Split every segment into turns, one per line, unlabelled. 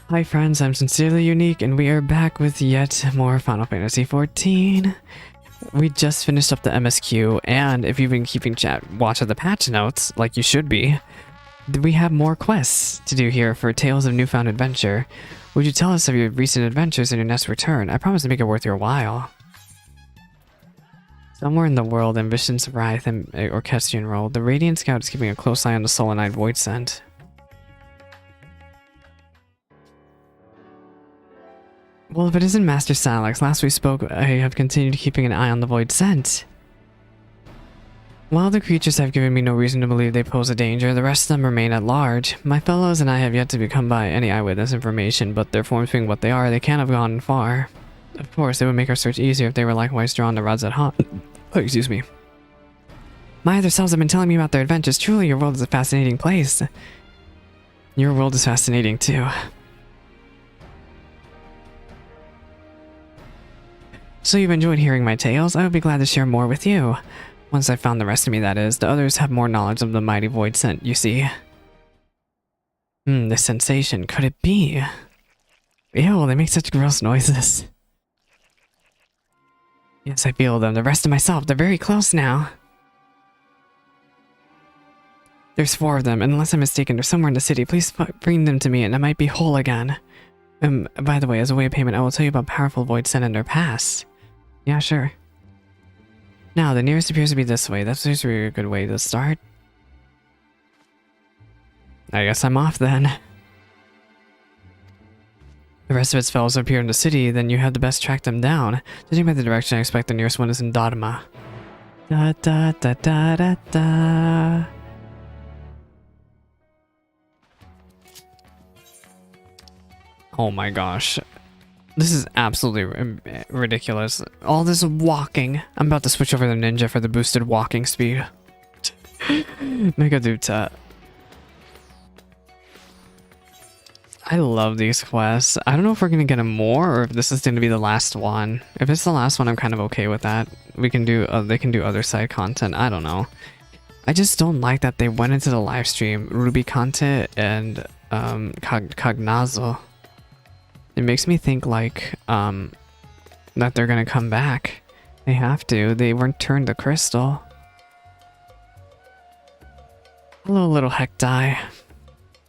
Hi friends, I'm Sincerely Unique, and we are back with yet more Final Fantasy XIV. We just finished up the MSQ, and if you've been keeping watch of the patch notes, like you should be, we have more quests to do here for Tales of Newfound Adventure. Would you tell us of your recent adventures and your next return? I promise to make it worth your while. Somewhere in the world, ambitions writhe and orchestrion roll. The Radiant Scout is keeping a close eye on the Solanite Void Scent. Well, if it isn't Master Salix, last we spoke, I have continued keeping an eye on the Void Scent. While the creatures have given me no reason to believe they pose a danger, the rest of them remain at large. My fellows and I have yet to become by any eyewitness information, but their forms being what they are, they can't have gone far. Of course, it would make our search easier if they were likewise drawn to Radzat Han. Oh, excuse me. My other selves have been telling me about their adventures. Truly, your world is a fascinating place. Your world is fascinating, too. So you've enjoyed hearing my tales? I would be glad to share more with you. Once I've found the rest of me, that is. The others have more knowledge of the mighty Void Scent, you see. The sensation. Could it be? Ew, they make such gross noises. Yes, I feel them. The rest of myself. They're very close now. There's 4 of them, and unless I'm mistaken, they're somewhere in the city. Please bring them to me, and I might be whole again. By the way, as a way of payment, I will tell you about powerful Void Scent and their past. Yeah, sure. Now, the nearest appears to be this way. That's usually a good way to start. I guess I'm off then. The rest of its fellows appear in the city, then you have the best track them down. Judging by the direction, I expect the nearest one is in Dodoma. Da da da da da da. Oh my gosh. This is absolutely ridiculous. All this walking. I'm about to switch over to Ninja for the boosted walking speed. Mega Duta. I love these quests. I don't know if we're gonna get them more or if this is gonna be the last one. If it's the last one, I'm kind of okay with that. We can do, they can do other side content. I don't know. I just don't like that they went into the live stream, Ruby content and Cognazo. It makes me think like that they're gonna come back. They have to. They weren't turned to crystal. Hello, little Hektai.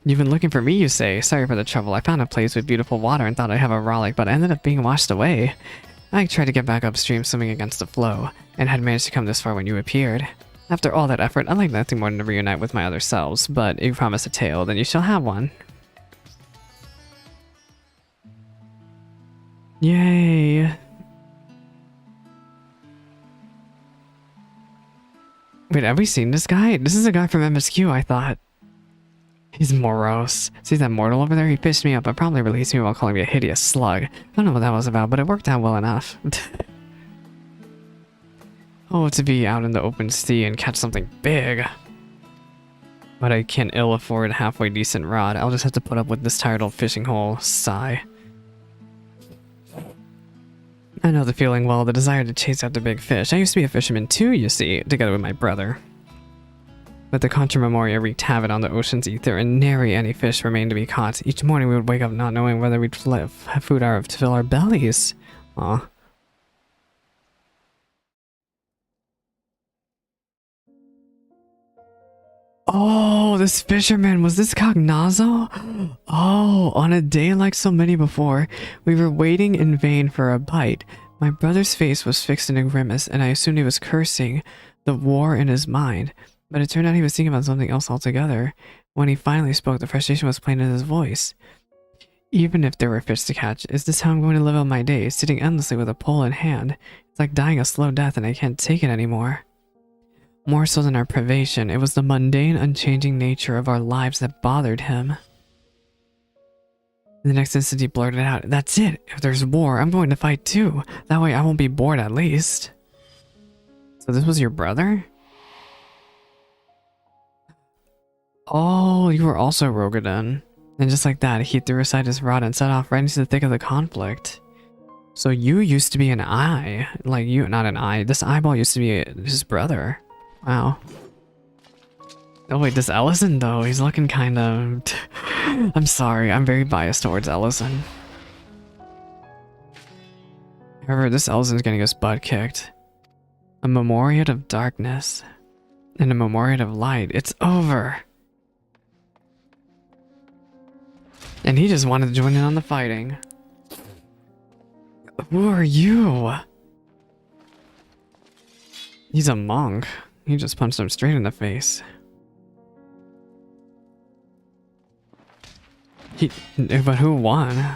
You've been looking for me, you say. Sorry for the trouble. I found a place with beautiful water and thought I'd have a rollick, but I ended up being washed away. I tried to get back upstream, swimming against the flow, and had managed to come this far when you appeared. After all that effort, I'd like nothing more than to reunite with my other selves, but if you promise a tale, then you shall have one. Yay! Wait, have we seen this guy? This is a guy from MSQ, I thought. He's morose. See that mortal over there? He fished me up and probably released me while calling me a hideous slug. I don't know what that was about, but it worked out well enough. Oh, to be out in the open sea and catch something big. But I can't ill afford a halfway decent rod. I'll just have to put up with this tired old fishing hole. Sigh. I know the feeling well, the desire to chase after big fish. I used to be a fisherman too, you see, together with my brother. But the Contra Memoria wreaked havoc on the ocean's ether, and nary any fish remained to be caught. Each morning we would wake up not knowing whether we'd have food to fill our bellies. Aw. Oh, this fisherman, was this Cognazo? Oh, on a day like so many before, we were waiting in vain for a bite. My brother's face was fixed in a grimace, and I assumed he was cursing the war in his mind. But it turned out he was thinking about something else altogether. When he finally spoke, the frustration was plain in his voice. Even if there were fish to catch, is this how I'm going to live out my days, sitting endlessly with a pole in hand? It's like dying a slow death and I can't take it anymore. More so than our privation, it was the mundane, unchanging nature of our lives that bothered him. In the next instant he blurted out, "That's it! If there's war, I'm going to fight too! That way I won't be bored at least." So this was your brother? Oh, you were also Rogadon. And just like that, he threw aside his rod and set off right into the thick of the conflict. So you used to be an eye. Like, you, not an eye. This eyeball used to be his brother. Wow. Oh wait, this Ellison though, he's looking kind of... I'm sorry, I'm very biased towards Ellison. However, this Ellison's getting his butt kicked. A memorial of darkness and a memorial of light. It's over. And he just wanted to join in on the fighting. Who are you? He's a monk. He just punched him straight in the face. But who won?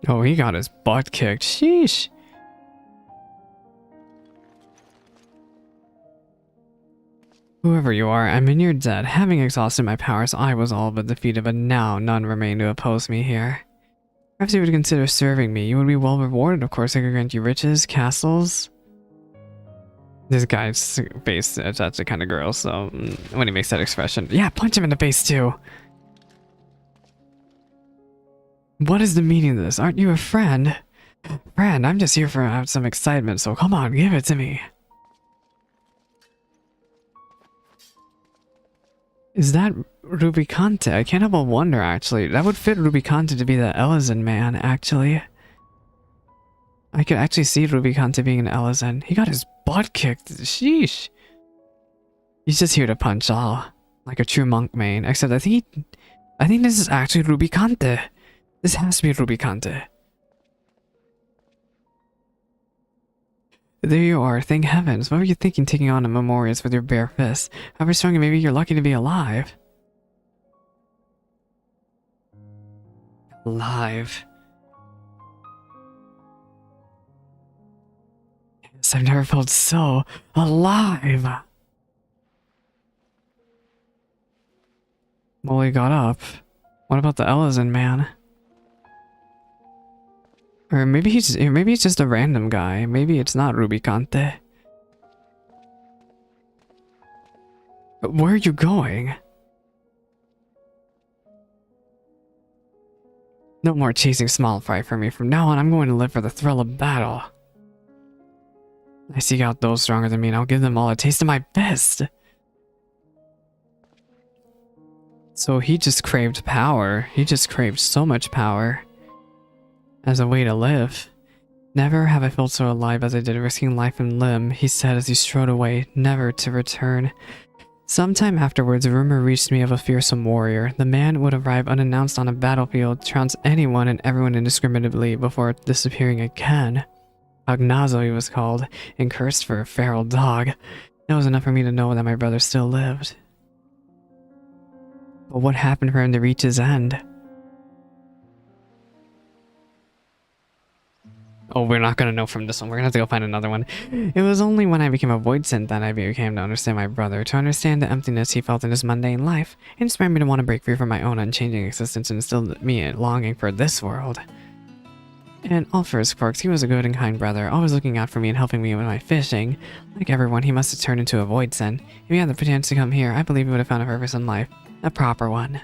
Oh, he got his butt kicked. Sheesh. Whoever you are, I'm in your debt. Having exhausted my powers, I was all but defeated, but now none remain to oppose me here. Perhaps you would consider serving me. You would be well rewarded, of course. I could grant you riches, castles. This guy's face, that's the kind of girl, so when he makes that expression, yeah, punch him in the face too. What is the meaning of this? Aren't you a friend? Friend, I'm just here for some excitement, so come on, give it to me. Is that Rubicante? I can't help but wonder, actually. That would fit Rubicante to be the Ellison man, actually. I could actually see Rubicante being an Ellison. He got his butt kicked. Sheesh. He's just here to punch all, like a true monk main. Except I think this is actually Rubicante. This has to be Rubicante. There you are. Thank heavens. What were you thinking, taking on a memorials with your bare fists? However strong, maybe you're lucky to be alive. Alive. Yes, I've never felt so alive. Well, he got up. What about the Ellison man? Or maybe he's just a random guy. Maybe it's not Rubicante. Where are you going? No more chasing small fry for me. From now on, I'm going to live for the thrill of battle. I seek out those stronger than me, and I'll give them all a taste of my fist. So he just craved power. He just craved so much power. As a way to live. Never have I felt so alive as I did, risking life and limb, he said as he strode away, never to return. Sometime afterwards, a rumor reached me of a fearsome warrior. The man would arrive unannounced on a battlefield, trounce anyone and everyone indiscriminately before disappearing again. Agnazo he was called, and cursed for a feral dog. That was enough for me to know that my brother still lived. But what happened for him to reach his end? Oh, we're not gonna know from this one. We're gonna have to go find another one. It was only when I became a void synth that I became to understand my brother, to understand the emptiness he felt in his mundane life. It inspired me to want to break free from my own unchanging existence and instilled me a longing for this world. And all for his quirks, he was a good and kind brother, always looking out for me and helping me with my fishing. Like everyone, he must have turned into a void synth. If he had the chance to come here, I believe he would have found a purpose in life. A proper one.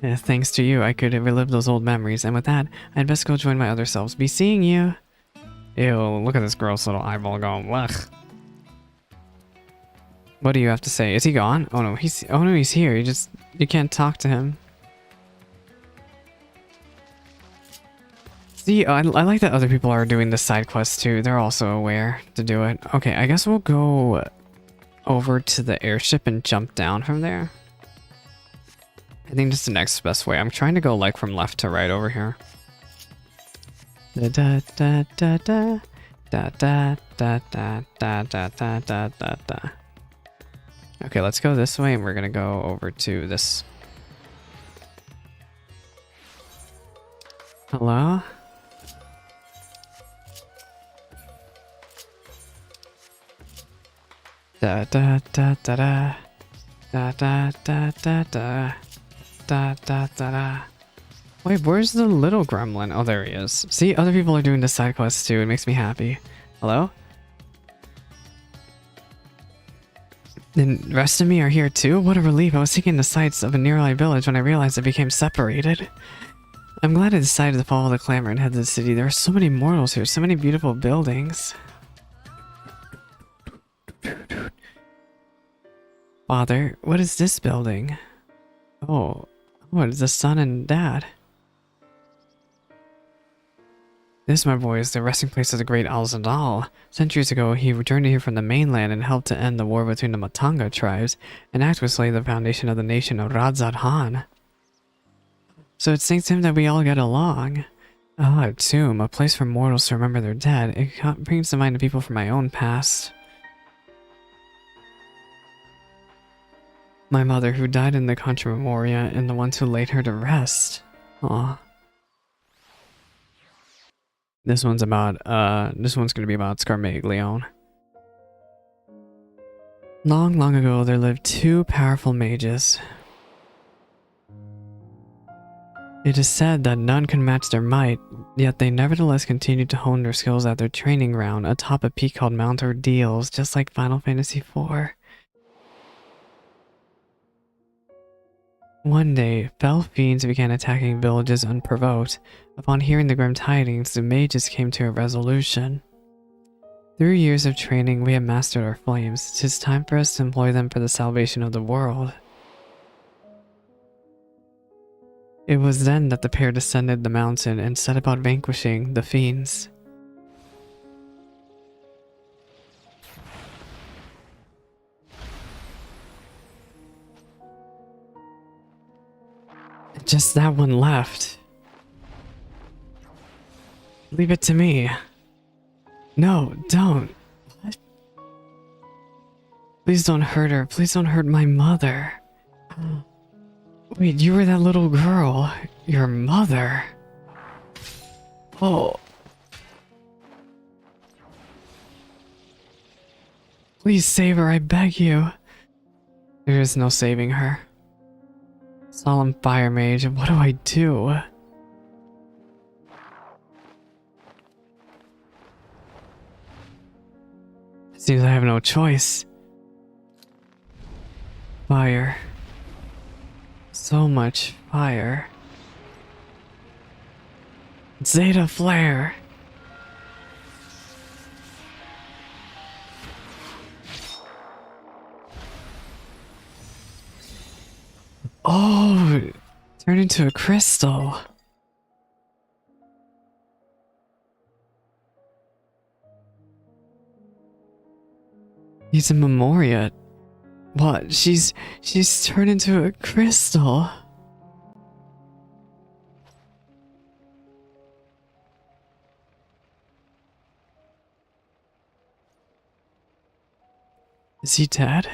Thanks to you, I could relive those old memories, and with that, I'd best go join my other selves. Be seeing you. Ew, look at this gross little eyeball going, ugh. What do you have to say? Is he gone? Oh no, he's here. You can't talk to him. See, I like that other people are doing the side quests too. They're also aware to do it. Okay, I guess we'll go over to the airship and jump down from there. I think that's the next best way. I'm trying to go like from left to right over here. Da da da da da da da da da da da da da da da. Okay, let's go this way and we're gonna go over to this. Hello? Da da da da da da da da da da. Da, da, da, da. Wait, where's the little gremlin? Oh, there he is. See, other people are doing the side quests too. It makes me happy. Hello? And the rest of me are here too? What a relief. I was seeking the sights of a nearby village when I realized I became separated. I'm glad I decided to follow the clamor and head to the city. There are so many mortals here, so many beautiful buildings. Father, what is this building? Oh, it's the son and dad. This, my boy, is the resting place of the great Al-Zadal. Centuries ago, he returned here from the mainland and helped to end the war between the Matanga tribes, and actively laid the foundation of the nation of Radzad-Han. So it's thanks to him that we all get along. Ah, a tomb, a place for mortals to remember their dead. It brings to mind the people from my own past. My mother, who died in the Contra Memoria, and the ones who laid her to rest. Aw. This one's gonna be about Scarmaglione. Long, long ago, there lived two powerful mages. It is said that none can match their might, yet they nevertheless continued to hone their skills at their training ground atop a peak called Mount Ordeals, just like Final Fantasy IV. One day, fell fiends began attacking villages unprovoked. Upon hearing the grim tidings, the mages came to a resolution. Through years of training, we have mastered our flames. 'Tis time for us to employ them for the salvation of the world. It was then that the pair descended the mountain and set about vanquishing the fiends. Just that one left. Leave it to me. No, don't. What? Please don't hurt her. Please don't hurt my mother. Wait, you were that little girl. Your mother. Oh. Please save her, I beg you. There is no saving her. Solemn fire mage, what do I do? It seems I have no choice. Fire. So much fire. Zeta Flare! Oh, turned into a crystal. He's a Memoria. What? She's turned into a crystal. Is he dead?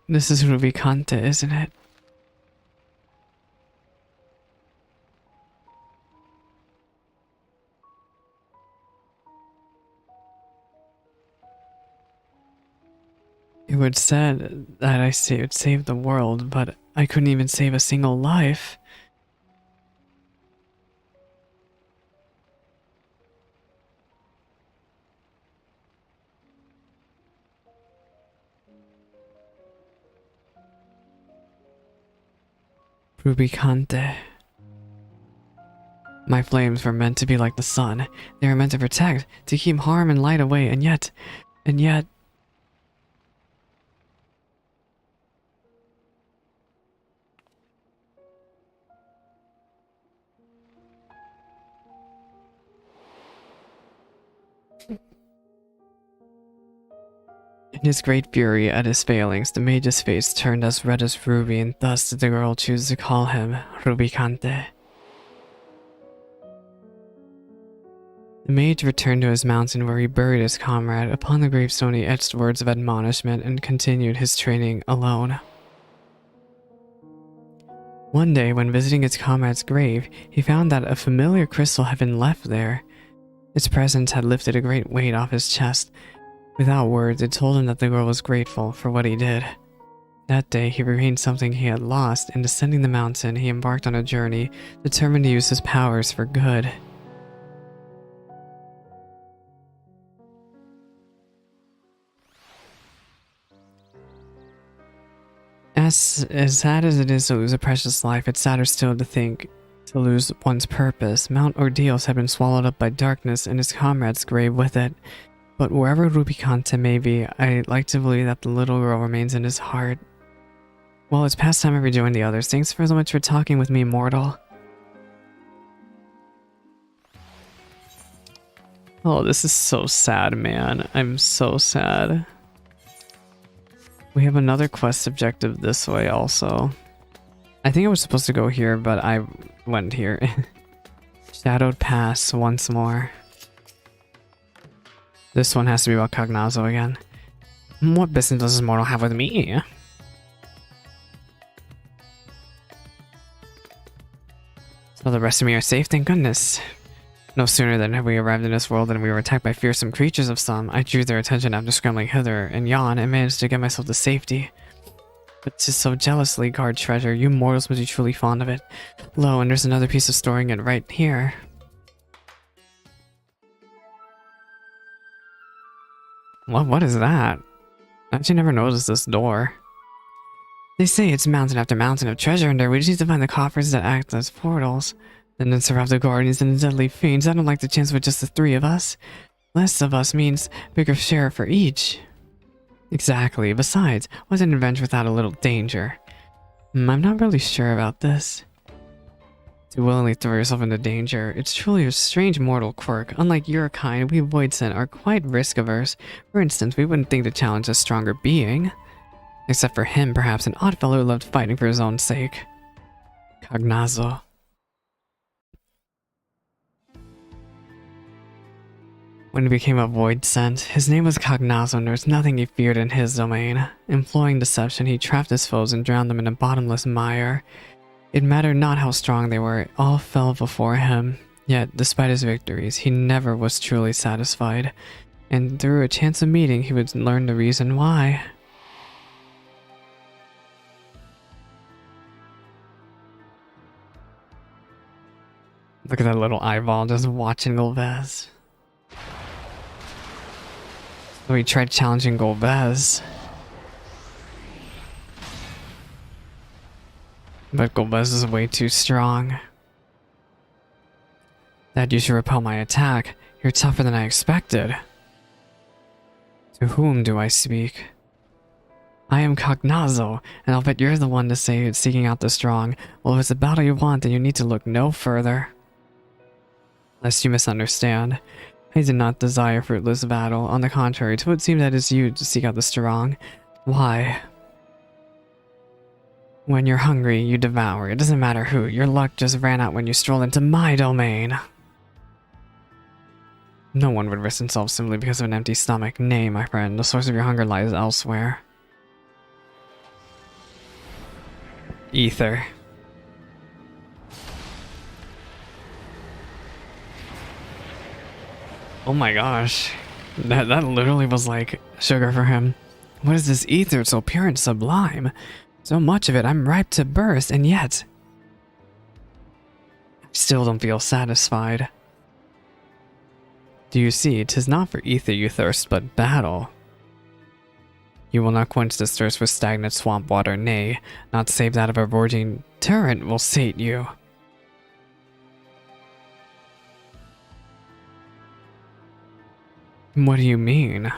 This is Rubicante, isn't it? It was said that I would save the world, but I couldn't even save a single life. Rubicante. My flames were meant to be like the sun. They were meant to protect, to keep harm and light away, and yet... In his great fury at his failings, the mage's face turned as red as ruby, and thus did the girl choose to call him Rubicante. The mage returned to his mountain where he buried his comrade. Upon the gravestone he etched words of admonishment and continued his training alone. One day, when visiting his comrade's grave, he found that a familiar crystal had been left there. Its presence had lifted a great weight off his chest. Without words, it told him that the girl was grateful for what he did. That day, he regained something he had lost, and descending the mountain, he embarked on a journey, determined to use his powers for good. As sad as it is to lose a precious life, it's sadder still to think to lose one's purpose. Mount Ordeals had been swallowed up by darkness, and his comrade's grave with it. But wherever Rubicante may be, I like to believe that the little girl remains in his heart. Well, it's past time I rejoin the others. Thanks for so much for talking with me, mortal. Oh, this is so sad, man. I'm so sad. We have another quest objective this way also. I think I was supposed to go here, but I went here. Shadowed Pass once more. This one has to be about Cognazo again. What business does this mortal have with me? So the rest of me are safe, thank goodness. No sooner than had we arrived in this world than we were attacked by fearsome creatures of some. I drew their attention after scrambling hither and yon and managed to get myself to safety. But to so jealously guard treasure, you mortals must be truly fond of it. Lo, and there's another piece of storing it right here. What is that? I actually never noticed this door. They say it's mountain after mountain of treasure in there. We just need to find the coffers that act as portals. And then surround the guardians and the deadly fiends. I don't like the chance with just the three of us. Less of us means bigger share for each. Exactly. Besides, what's an adventure without a little danger? I'm not really sure about this. To willingly throw yourself into danger, it's truly a strange mortal quirk. Unlike your kind, we voidsent are quite risk-averse. For instance, we wouldn't think to challenge a stronger being. Except for him, perhaps an odd fellow who loved fighting for his own sake. Cognazo. When he became a voidsent, his name was Cognazo and there was nothing he feared in his domain. Employing deception, he trapped his foes and drowned them in a bottomless mire. It mattered not how strong they were, all fell before him. Yet, despite his victories, he never was truly satisfied. And through a chance of meeting, he would learn the reason why. Look at that little eyeball just watching Golbez. So he tried challenging Golbez. But Golbez is way too strong. That you should repel my attack. You're tougher than I expected. To whom do I speak? I am Cognazo, and I'll bet you're the one to say it's seeking out the strong. Well, if it's a battle you want, then you need to look no further. Lest you misunderstand. I did not desire fruitless battle. On the contrary, it would seem that it's you to seek out the strong. Why? When you're hungry, you devour. It doesn't matter who. Your luck just ran out when you strolled into my domain. No one would risk himself simply because of an empty stomach. Nay, my friend, the source of your hunger lies elsewhere. Ether. Oh my gosh. That literally was like sugar for him. What is this ether? It's so pure and sublime. So much of it, I'm ripe to burst, and yet I still don't feel satisfied. Do you see, 'tis not for ether you thirst, but battle. You will not quench this thirst with stagnant swamp water, nay, not save that of a roaring torrent will sate you. What do you mean?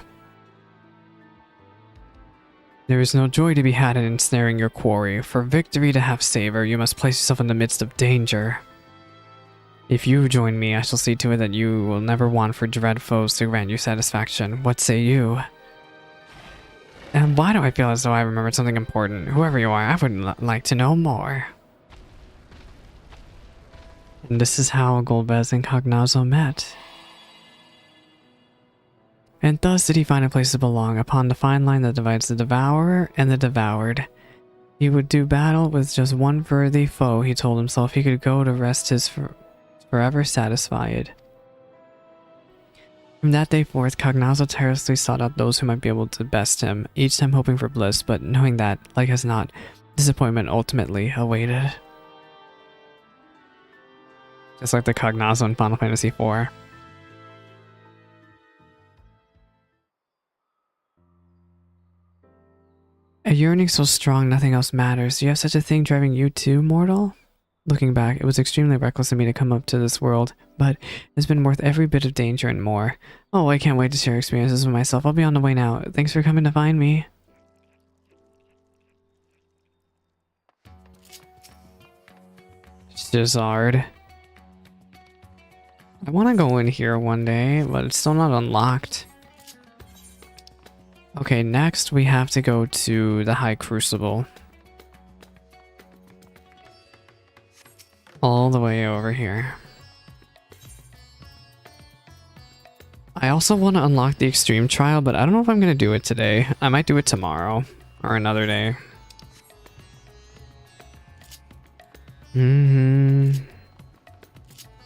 There is no joy to be had in ensnaring your quarry. For victory to have savor, you must place yourself in the midst of danger. If you join me, I shall see to it that you will never want for dread foes to grant you satisfaction. What say you? And why do I feel as though I remembered something important? Whoever you are, I would like to know more. And this is how Golbez and Cognazo met. And thus did he find a place to belong, upon the fine line that divides the devourer and the devoured. He would do battle with just one worthy foe, he told himself. He could go to rest his forever satisfied. From that day forth, Cognazo tirelessly sought out those who might be able to best him, each time hoping for bliss, but knowing that, like as not, disappointment ultimately awaited. Just like the Cognazo in Final Fantasy IV. A yearning so strong nothing else matters. Do you have such a thing driving you too, mortal? Looking back, it was extremely reckless of me to come up to this world, but it's been worth every bit of danger and more. Oh, I can't wait to share experiences with myself. I'll be on the way now. Thanks for coming to find me. Shizard. I want to go in here one day, but it's still not unlocked. Okay, next we have to go to the High Crucible. All the way over here. I also want to unlock the Extreme Trial, but I don't know if I'm going to do it today. I might do it tomorrow or another day.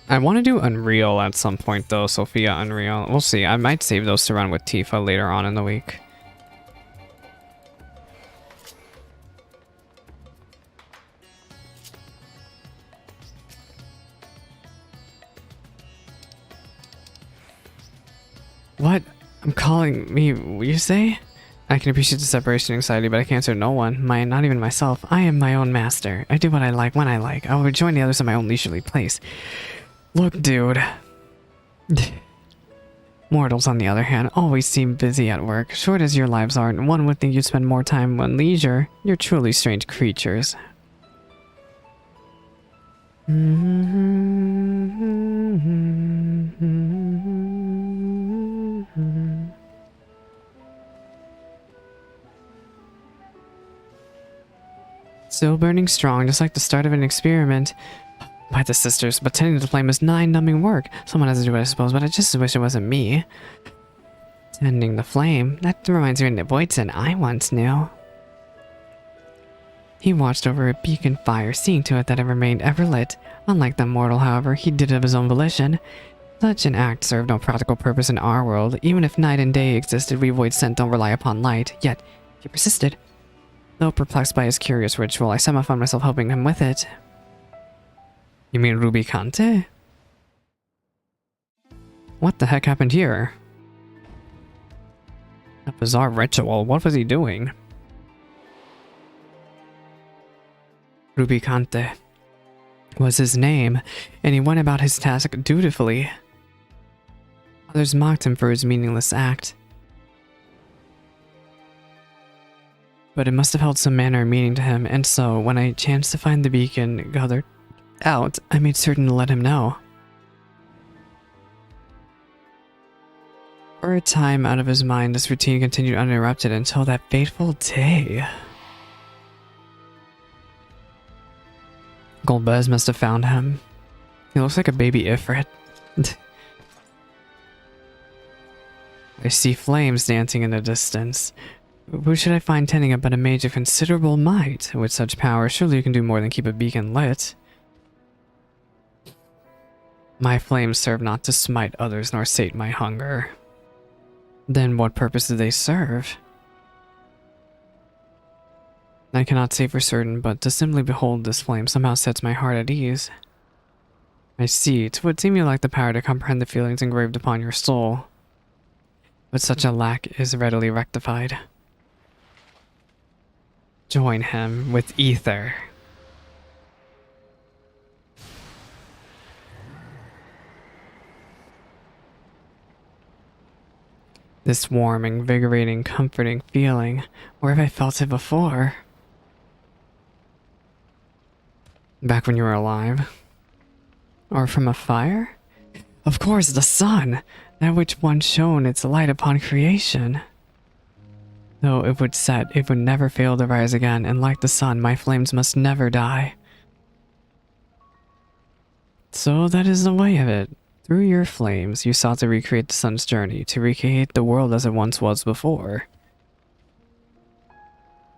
I want to do Unreal at some point though, Sophia Unreal. We'll see. I might save those to run with Tifa later on in the week. What? I'm calling me, what you say? I can appreciate the separation anxiety, but I can't serve no one. Not even myself. I am my own master. I do what I like when I like. I will rejoin the others at my own leisurely pace. Look, dude. Mortals, on the other hand, always seem busy at work. Short as your lives are, and one would think you'd spend more time on leisure. You're truly strange creatures. Still burning strong, just like the start of an experiment. By the sisters, but tending the flame is numbing work. Someone has to do it, I suppose, but I just wish it wasn't me. Tending the flame? That reminds me of Neboitzen I once knew. He watched over a beacon fire, seeing to it that it remained ever lit. Unlike the mortal, however, he did it of his own volition. Such an act served no practical purpose in our world. Even if night and day existed, we Voidsent don't rely upon light. Yet, he persisted. Though perplexed by his curious ritual, I somehow found myself helping him with it. You mean Rubicante? What the heck happened here? A bizarre ritual. What was he doing? Rubicante was his name, and he went about his task dutifully. Others mocked him for his meaningless act. But it must have held some manner of meaning to him, and so, when I chanced to find the beacon gathered out, I made certain to let him know. For a time out of his mind, this routine continued uninterrupted until that fateful day. Golbez must have found him. He looks like a baby Ifrit. I see flames dancing in the distance. Who should I find tending it but a mage of considerable might? With such power, surely you can do more than keep a beacon lit. My flames serve not to smite others nor sate my hunger. Then what purpose do they serve? I cannot say for certain, but to simply behold this flame somehow sets my heart at ease. I see, it would seem you lack the power to comprehend the feelings engraved upon your soul. But such a lack is readily rectified. Join him with ether. This warm, invigorating, comforting feeling. Where have I felt it before? Back when you were alive? Or from a fire? Of course, the sun! That which once shone its light upon creation. Though it would set, it would never fail to rise again, and like the sun, my flames must never die. So that is the way of it. Through your flames, you sought to recreate the sun's journey, to recreate the world as it once was before.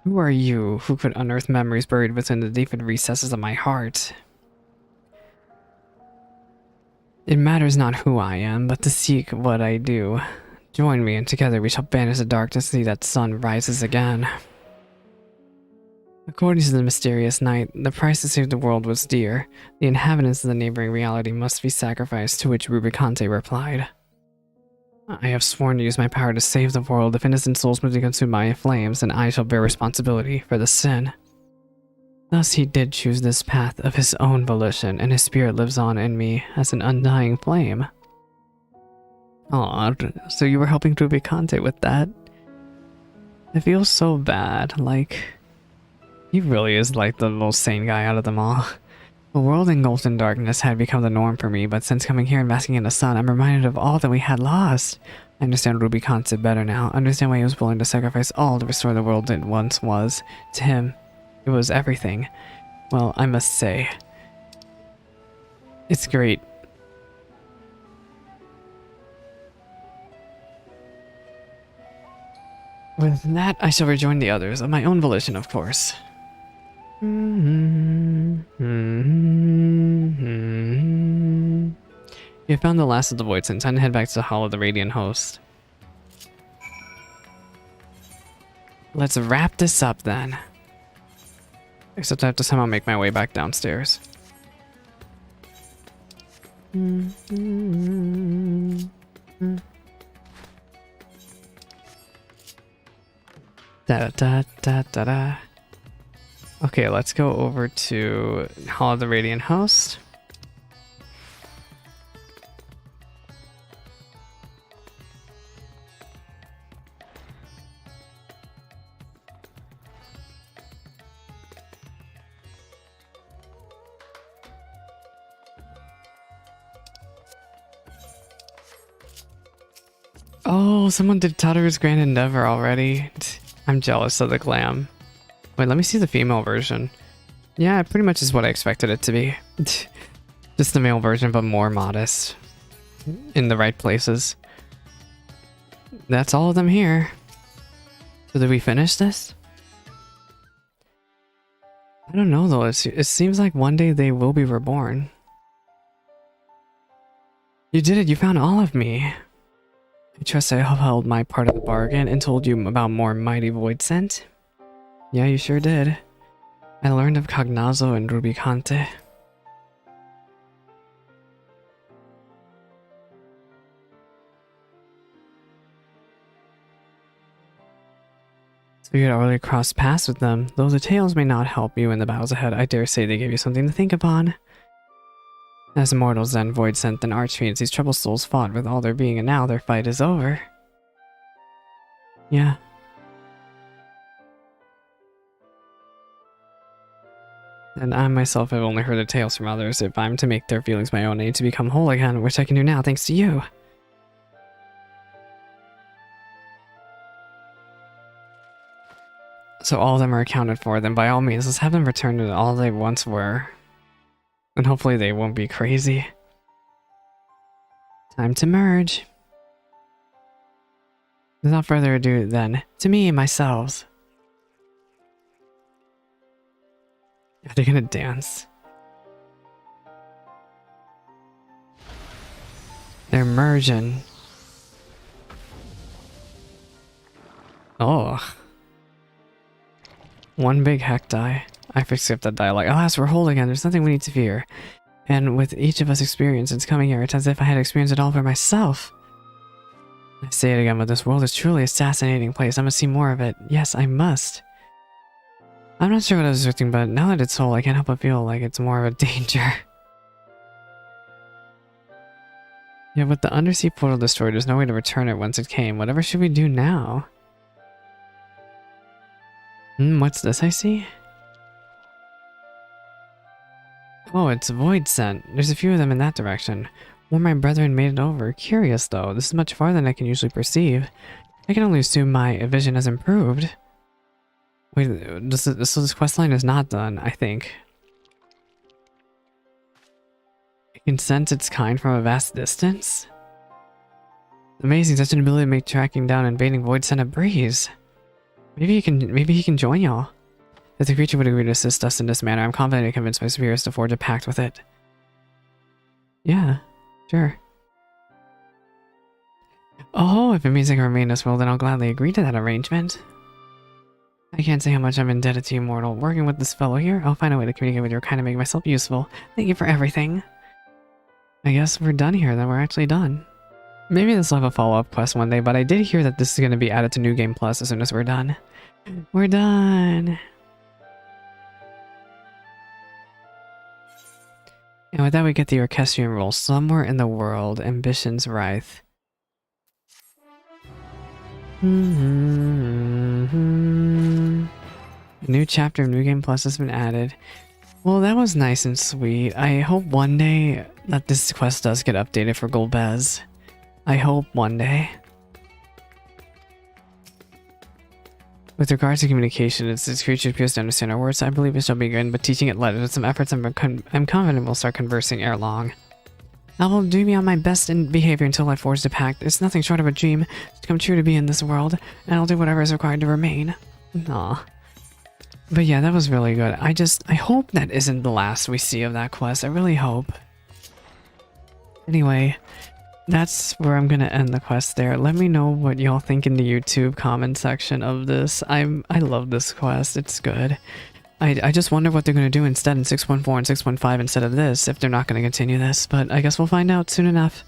Who are you who could unearth memories buried within the deepened recesses of my heart? It matters not who I am, but to seek what I do. Join me, and together we shall banish the darkness and see that sun rises again. According to the mysterious night, the price to save the world was dear. The inhabitants of the neighboring reality must be sacrificed, to which Rubicante replied. I have sworn to use my power to save the world. If innocent souls must be consumed by flames, then I shall bear responsibility for the sin. Thus he did choose this path of his own volition, and his spirit lives on in me as an undying flame. Aw, so you were helping Ruby Conte with that? It feels so bad, like... He really is like the most sane guy out of them all. The world engulfed in darkness had become the norm for me, but since coming here and basking in the sun, I'm reminded of all that we had lost. I understand Ruby Conte better now, understand why he was willing to sacrifice all to restore the world it once was. To him, it was everything. Well, I must say, it's great. With that, I shall rejoin the others, of my own volition, of course. You found the last of the Void Sense. Time to head back to the Hall of the Radiant Host. Let's wrap this up then. Except I have to somehow make my way back downstairs. Da da da da da. Okay, let's go over to Hall of the Radiant Host. Oh, someone did Totter's Grand Endeavor already. I'm jealous of the glam. Wait, let me see the female version. Yeah, it pretty much is what I expected it to be. Just the male version, but more modest. In the right places. That's all of them here. So did we finish this? I don't know though, it seems like one day they will be reborn. You did it, you found all of me. I trust I upheld my part of the bargain and told you about more mighty void scent. Yeah, you sure did. I learned of Cognazo and Ruby Conte. So you had already crossed paths with them. Though the tales may not help you in the battles ahead, I dare say they gave you something to think upon. As immortals and void sent and archfiends, these troubled souls fought with all their being, and now their fight is over. Yeah. And I myself have only heard the tales from others. If I'm to make their feelings my own, I need to become whole again, which I can do now thanks to you. So all of them are accounted for, then by all means, let's have them return to all they once were. And hopefully they won't be crazy. Time to merge. Without further ado then, to me and myself. Are they gonna dance? They're merging. Oh. One big heck die. I skipped that dialogue. Alas, we're whole again. There's nothing we need to fear. And with each of us experience since coming here, it's as if I had experienced it all for myself. I say it again, but this world is truly a fascinating place. I must see more of it. Yes, I must. I'm not sure what I was expecting, but now that it's whole, I can't help but feel like it's more of a danger. Yeah, with the undersea portal destroyed, there's no way to return it once it came. Whatever should we do now? What's this I see? Oh, it's void scent. There's a few of them in that direction. One of my brethren made it over. Curious though, this is much farther than I can usually perceive. I can only assume my vision has improved. Wait, so this questline is not done, I think. It can sense its kind from a vast distance? Amazing, such an ability to make tracking down invading void scent a breeze. Maybe he can join y'all. If the creature would agree to assist us in this manner, I'm confident to convince my superiors to forge a pact with it. Yeah, sure. Oh, if it means I can remain in this world, then I'll gladly agree to that arrangement. I can't say how much I'm indebted to you, mortal. Working with this fellow here, I'll find a way to communicate with your kind and make myself useful. Thank you for everything. I guess we're done here, then we're actually done. Maybe this will have a follow-up quest one day, but I did hear that this is going to be added to New Game Plus as soon as we're done. We're done! And with that we get the orchestrion roll. Somewhere in the world, ambitions writhe. New chapter of New Game Plus has been added. Well, that was nice and sweet. I hope one day that this quest does get updated for Golbez. I hope one day. With regards to communication, this creature appears to understand our words. I believe it shall be good, but teaching it with some efforts, I'm confident we'll start conversing ere long. I will do me on my best in behavior until I forge the pact. It's nothing short of a dream to come true to be in this world, and I'll do whatever is required to remain. Aw. But yeah, that was really good. I hope that isn't the last we see of that quest. I really hope. Anyway, that's where I'm gonna end the quest there. Let me know what y'all think in the YouTube comment section of this. I love this quest. It's good. I just wonder what they're gonna do instead in 6.4 and 6.5 instead of this, if they're not gonna continue this, but I guess we'll find out soon enough.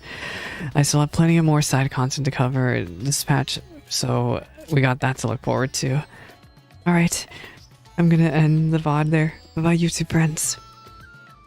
I still have plenty of more side content to cover in this patch, so we got that to look forward to. Alright, I'm gonna end the VOD there. Bye-bye, YouTube friends.